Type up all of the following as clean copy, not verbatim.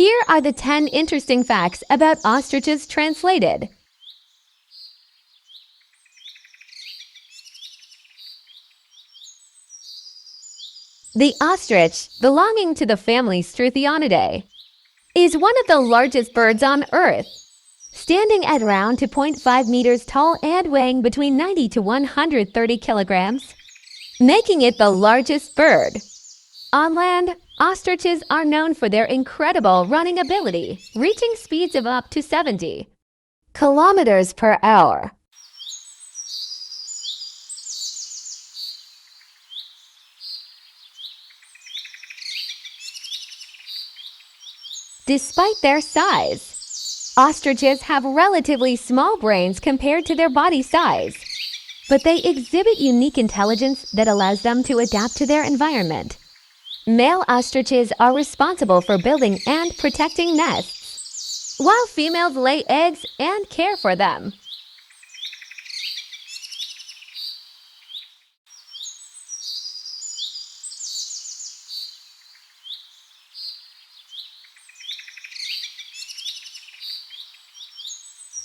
Here are the 10 interesting facts about ostriches translated. The ostrich, belonging to the family Struthionidae, is one of the largest birds on Earth, standing at around 2.5 meters tall and weighing between 90 to 130 kilograms, making it the largest bird. On land, ostriches are known for their incredible running ability, reaching speeds of up to 70 kilometers per hour. Despite their size, ostriches have relatively small brains compared to their body size, but they exhibit unique intelligence that allows them to adapt to their environment. Male ostriches are responsible for building and protecting nests, while females lay eggs and care for them.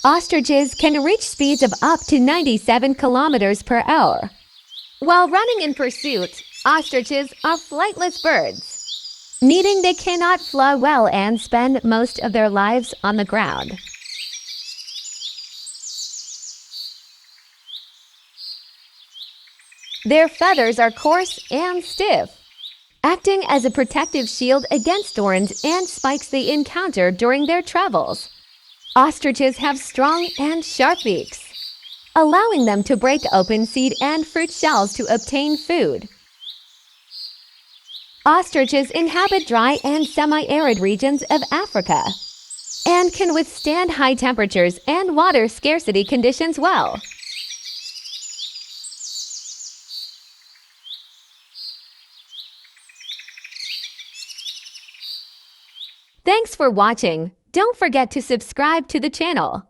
Ostriches can reach speeds of up to 97 kilometers per hour. While running in pursuit, ostriches are flightless birds, meaning they cannot fly well and spend most of their lives on the ground. Their feathers are coarse and stiff, acting as a protective shield against thorns and spikes they encounter during their travels. Ostriches have strong and sharp beaks, allowing them to break open seed and fruit shells to obtain food. Ostriches inhabit dry and semi-arid regions of Africa and can withstand high temperatures and water scarcity conditions well. Thanks for watching. Don't forget to subscribe to the channel.